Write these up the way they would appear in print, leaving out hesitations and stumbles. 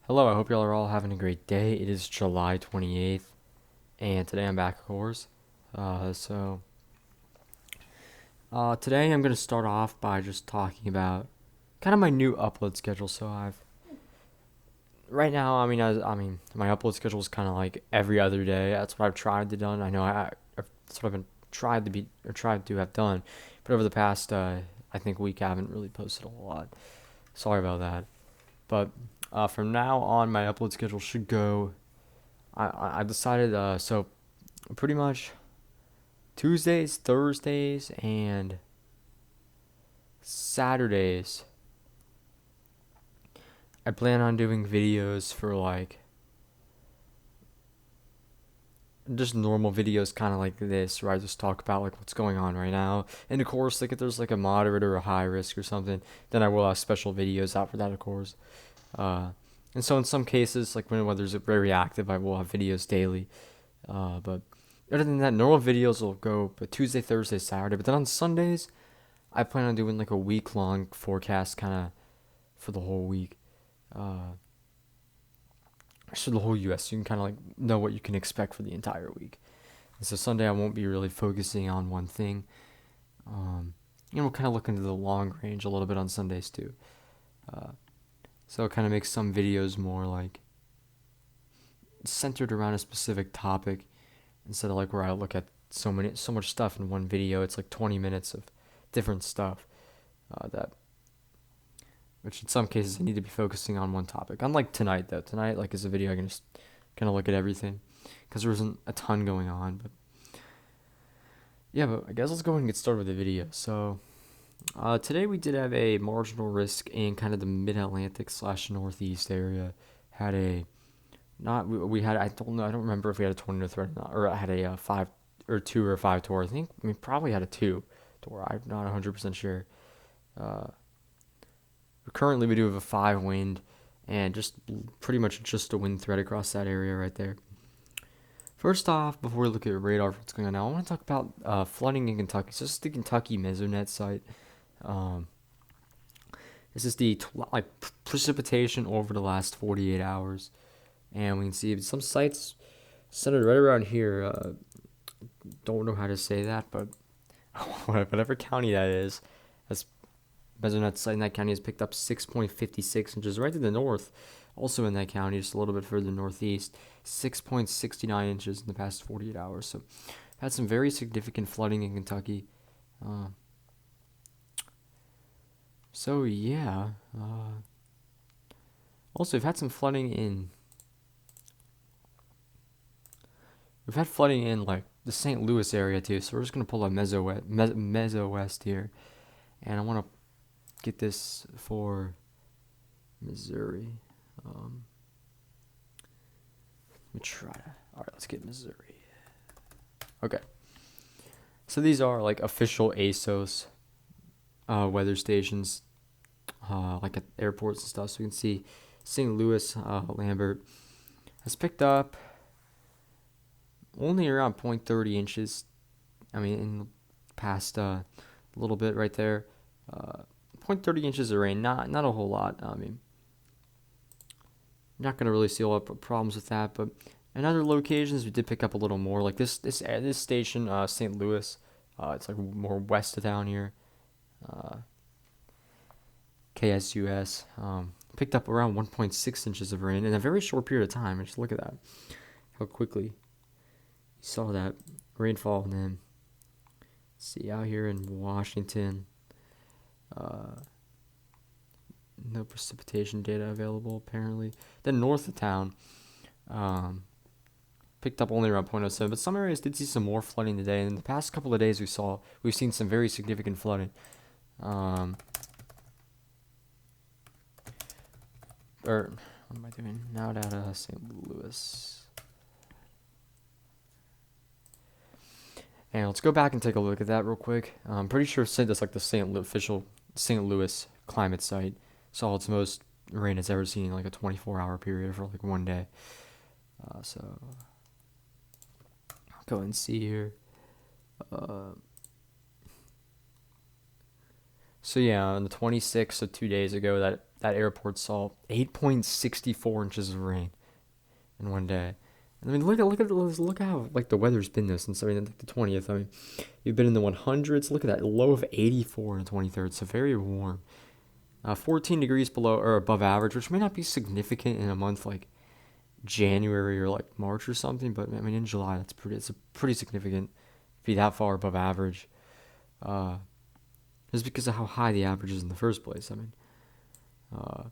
Hello, I hope y'all are all having a great day. It is July 28th, and today I'm back, of course. Today I'm going to start off by just talking about kind of my new upload schedule. Right now, my upload schedule is kind of like every other day. That's what I've tried to done. I know that's what I've been tried to have done, but over the past, I think week, I haven't really posted a whole lot. Sorry about that. But from now on, my upload schedule should go. I decided so pretty much Tuesdays, Thursdays, and Saturdays. I plan on doing videos for like just normal videos, kind of like this, where I just talk about like what's going on right now. And of course, like if there's like a moderate or a high risk or something, then I will have special videos out for that, of course. Uh, and so in some cases, like when weather's very active, I will have videos daily. But other than that, normal videos will go but Tuesday, Thursday, Saturday. But then on Sundays, I plan on doing like a week long forecast kind of for the whole week. Uh, for the whole US, so you can kind of like know what you can expect for the entire week. And so Sunday, I won't be really focusing on one thing. We'll kind of look into the long range a little bit on Sundays too. Uh, so it kind of makes some videos more like centered around a specific topic instead of like where I look at so much stuff in one video. It's like 20 minutes of different stuff that which in some cases I need to be focusing on one topic. Unlike tonight though. Tonight like is a video I can just kind of look at everything because there isn't a ton going on. But yeah, but I guess let's go ahead and get started with the video. So today we did have a marginal risk in kind of the mid-Atlantic / Northeast area. Had a not we had I don't know, I don't remember if we had a tornado threat or not, or I had a 5 or 2 or 5 tour. I think we probably had a 2 tour. I'm not 100% sure. Uh, Currently we do have a 5 wind and just pretty much just a wind threat across that area right there. First off, before we look at radar for what's going on now, I want to talk about flooding in Kentucky. So this is the Kentucky Mesonet site. Um, this is the precipitation over the last 48 hours. And we can see some sites centered right around here. Don't know how to say that, but whatever county that is, that's Mesonet site in that county has picked up 6.56 inches. Right to the north, also in that county, just a little bit further northeast, 6.69 inches in the past 48 hours. So, had some very significant flooding in Kentucky. Uh, so yeah. Also, we've had flooding in like the St. Louis area too. So we're just gonna pull a Meso West here, and I want to get this for Missouri. Let me try to. All right, let's get Missouri. Okay. So these are like official ASOS weather stations, like at airports and stuff. So you can see St. Louis, Lambert has picked up only around 0.30 inches. I mean, in the past little bit right there. 0.30 inches of rain, not a whole lot. I mean, not gonna really see a lot of problems with that. But in other locations, we did pick up a little more. Like this station, St. Louis. It's like more west of town here. KSUS picked up around 1.6 inches of rain in a very short period of time. Just look at that, how quickly you saw that rainfall. And then see out here in Washington. No precipitation data available apparently. Then north of town, picked up only around 0.07, but some areas did see some more flooding today. And in the past couple of days, we've seen some very significant flooding. Or what am I doing now? Data St. Louis. And let's go back and take a look at that real quick. I'm pretty sure that's like the official St. Louis climate site. Saw its most rain it's ever seen in like a 24-hour period for like one day. So I'll go and see here. So yeah, on the 26th, so 2 days ago, that that airport saw 8.64 inches of rain in one day. I mean, look at how like the weather's been though since like the 20th. I mean, you've been in the 100s. Look at that low of 84 on the 23rd. So very warm. 14 degrees below or above average, which may not be significant in a month like January or like March or something, but I mean in July it's a pretty significant to be that far above average. Uh, just because of how high the average is in the first place. I mean, uh,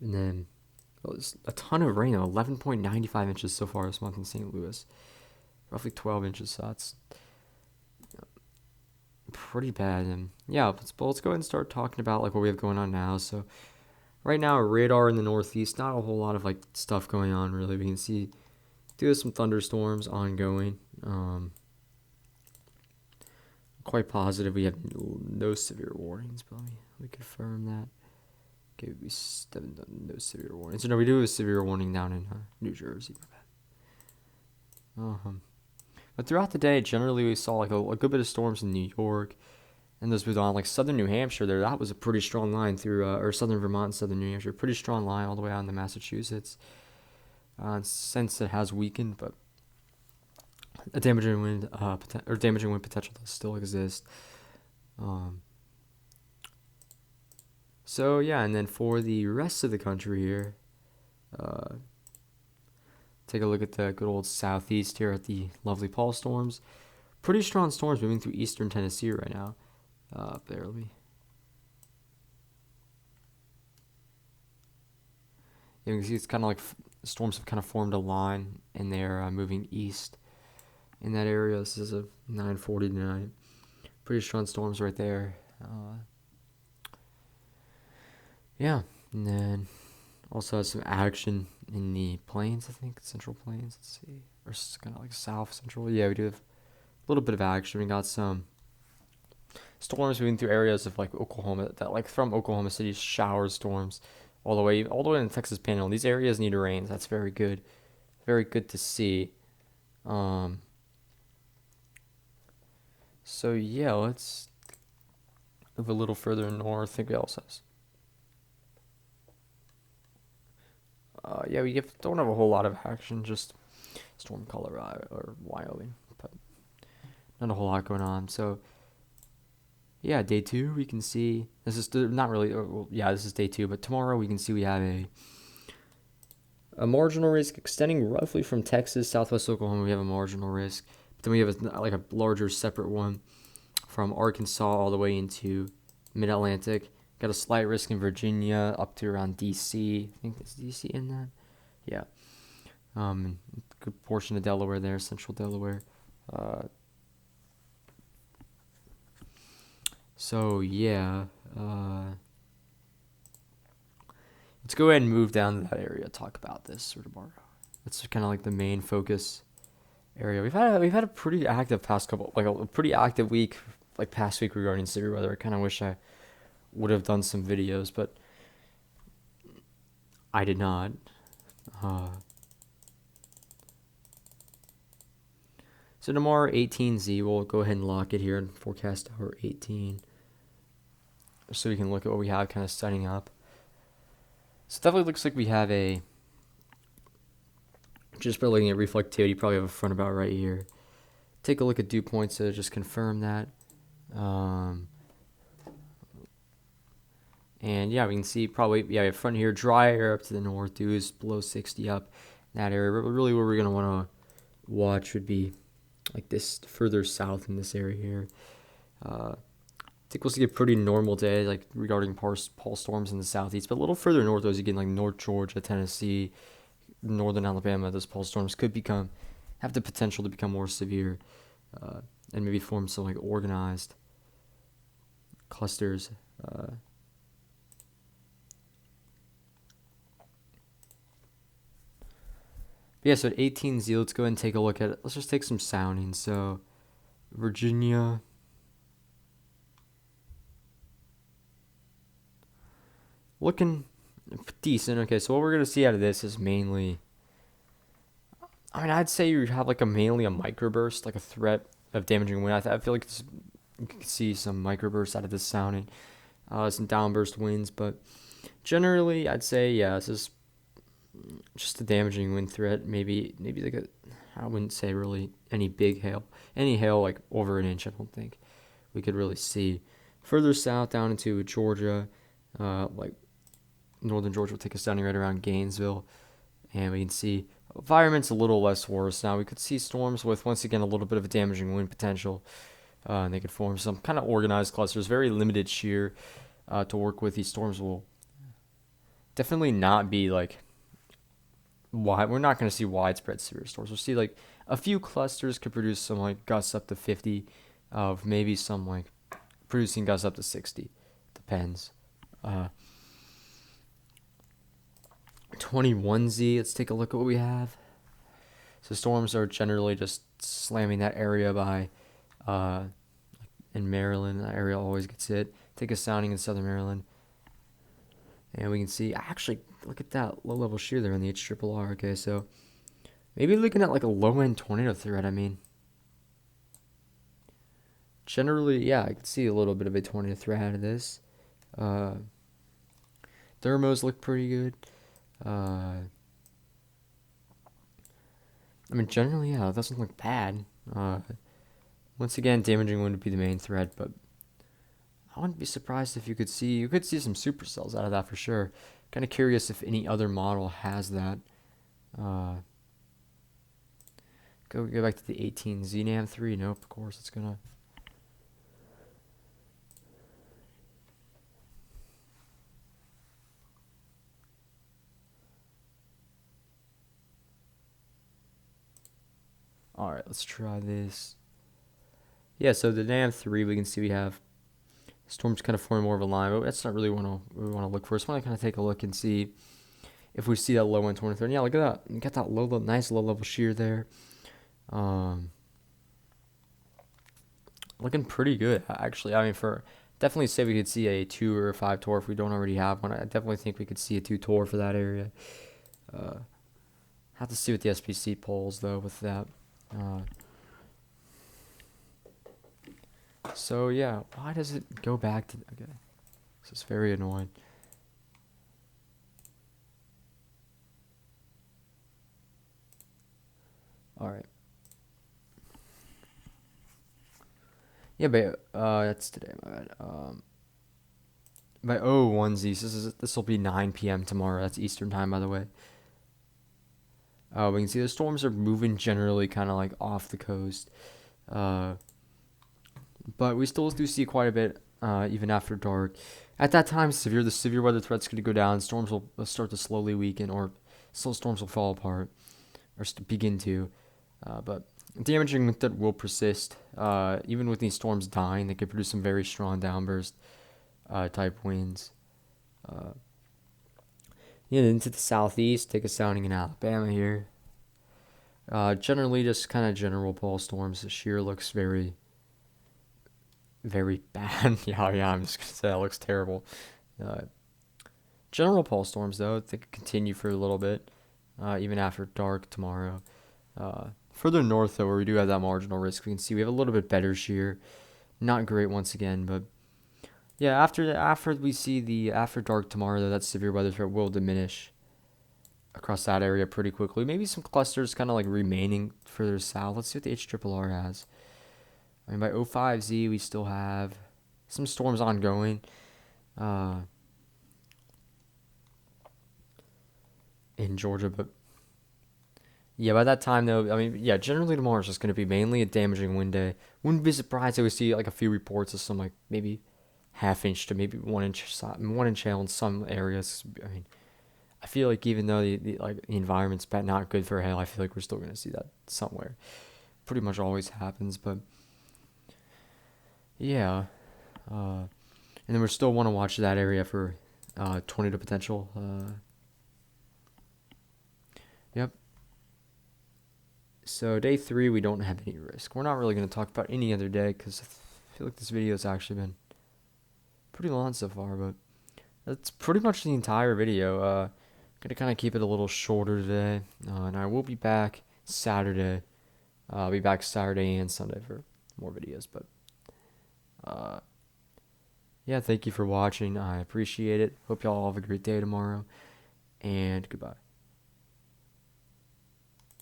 and then there's a ton of rain, 11.95 inches so far this month in St. Louis, roughly 12 inches. So that's pretty bad. And yeah, let's go ahead and start talking about like what we have going on now. So right now, radar in the northeast, not a whole lot of like stuff going on really. We can see do some thunderstorms ongoing. Quite positive we have no severe warnings, but let me confirm that. Okay, we haven't done no severe warnings. So no, we do have a severe warning down in New Jersey. But throughout the day, generally we saw like a good bit of storms in New York, and those moved on like southern New Hampshire. There, that was a pretty strong line through, or southern Vermont, and southern New Hampshire, pretty strong line all the way out into Massachusetts. Since it has weakened, but a damaging wind potential does still exist. So yeah, and then for the rest of the country here, take a look at the good old southeast here at the lovely Paul storms. Pretty strong storms moving through eastern Tennessee right now. There, let me. You can see it's kind of like storms have kind of formed a line, and they're moving east in that area. This is a 9:40 tonight. Pretty strong storms right there. Yeah, and then also has some action in the plains, I think, central plains. Let's see, or kind of like south central. Yeah, we do have a little bit of action. We got some storms moving through areas of like Oklahoma, that like from Oklahoma City, shower storms all the way in the Texas Panhandle. These areas need rain. That's very good to see. So yeah, let's move a little further north. I think we also has. Yeah, don't have a whole lot of action, just storm Colorado or Wyoming, but not a whole lot going on. So yeah, day 2 we can see this is not really. Well, yeah, this is day 2, but tomorrow we can see we have a marginal risk extending roughly from Texas, southwest Oklahoma. We have a marginal risk, but then we have like a larger separate one from Arkansas all the way into mid-Atlantic. Got a slight risk in Virginia up to around D.C. I think there's D.C. in that. Yeah. Good portion of Delaware there, central Delaware. So yeah. Let's go ahead and move down to that area. Talk about this for tomorrow. That's kind of like the main focus area. We've had a pretty active a pretty active week, like past week regarding severe weather. I kind of wish I would have done some videos, but I did not. So tomorrow 18Z, we'll go ahead and lock it here and forecast hour 18, so we can look at what we have kind of setting up. So it definitely looks like we have just by looking at reflectivity, probably have a front about right here. Take a look at dew points to just confirm that. And yeah, we can see probably, we have front here, dry air up to the north, dew is below 60 up in that area. But really what we're going to want to watch would be like this further south in this area here. I think we'll see a pretty normal day, like regarding Paul storms in the southeast, but a little further north, as you get like North Georgia, Tennessee, northern Alabama, those Paul storms could have the potential to become more severe, and maybe form some like organized clusters. Yeah, so at 18Z, let's go ahead and take a look at it. Let's just take some soundings. So, Virginia. Looking decent. Okay, so what we're going to see out of this is mainly, I mean, I'd say you have like mainly a microburst, like a threat of damaging wind. I feel like you can see some microbursts out of this sounding. some downburst winds, but generally I'd say yeah, this is just a damaging wind threat. Maybe like I wouldn't say really any big hail. Any hail like over an inch, I don't think we could really see. Further south down into Georgia, like northern Georgia will take us down here right around Gainesville, and we can see environment's a little less worse now. We could see storms with once again a little bit of a damaging wind potential, and they could form some kind of organized clusters. Very limited shear to work with. These storms will definitely not be like wide. We're not going to see widespread severe storms. We'll see like a few clusters could produce some like gusts up to 50, of maybe some like producing gusts up to 60. Depends. 21Z. Let's take a look at what we have. So storms are generally just slamming that area by in Maryland. That area always gets hit. Take a sounding in southern Maryland. And we can see, actually, look at that low level shear there on the HRRR. Okay, so maybe looking at like a low end tornado threat. I mean, generally, yeah, I could see a little bit of a tornado threat out of this. Thermos look pretty good. I mean, generally, yeah, it doesn't look bad. Once again, damaging wind would be the main threat, but I wouldn't be surprised if you could see some supercells out of that for sure. Kind of curious if any other model has that. Go back to the 18Z NAM3. Nope, of course it's gonna. All right, let's try this. Yeah, so the NAM3, we can see we have storms kind of forming more of a line, but that's not really what we want to look for. Just want to kind of take a look and see if we see that low end 23. And yeah, look at that. You got that nice low level shear there. Looking pretty good, actually. I mean, definitely say we could see a 2 or a 5 tor if we don't already have one. I definitely think we could see a 2 tor for that area. Have to see what the SPC polls, though, with that. So, yeah, why does it go back to... Okay, this is very annoying. All right. Yeah, but that's today, my bad. By 01Z, this will be 9 p.m. tomorrow. That's Eastern time, by the way. We can see the storms are moving generally kind of like off the coast. But we still do see quite a bit even after dark. At that time, the severe weather threat's going to go down. Storms will start to slowly weaken, or storms will fall apart, or begin to. But damaging that will persist. Even with these storms dying, they could produce some very strong downburst type winds. Into the southeast, take a sounding in Alabama here. Generally, just kind of general pole storms. The shear looks very, very bad. yeah, I'm just gonna say that looks terrible. General pole storms, though, they could continue for a little bit, even after dark tomorrow. Further north, though, where we do have that marginal risk, we can see we have a little bit better shear. Not great once again, but yeah, after we see the after dark tomorrow, though, that severe weather threat will diminish across that area pretty quickly. Maybe some clusters kind of like remaining further south. Let's see what the HRRR has. I mean, by 05Z, we still have some storms ongoing. In Georgia, but yeah, by that time, though, I mean, yeah, generally tomorrow is just going to be mainly a damaging wind day. Wouldn't be surprised if we see like a few reports of some like maybe half-inch to maybe 1-inch hail in some areas. I mean, I feel like even though the environment's not good for hail, I feel like we're still going to see that somewhere. Pretty much always happens, but yeah. And then we still want to watch that area for tornado potential. Yep. So day 3, we don't have any risk. We're not really going to talk about any other day because I feel like this video has actually been pretty long so far, but that's pretty much the entire video. Gonna kind of keep it a little shorter today, and I will be back Saturday. I'll be back Saturday and Sunday for more videos, but Yeah, thank you for watching. I appreciate it. Hope y'all have a great day tomorrow, and goodbye.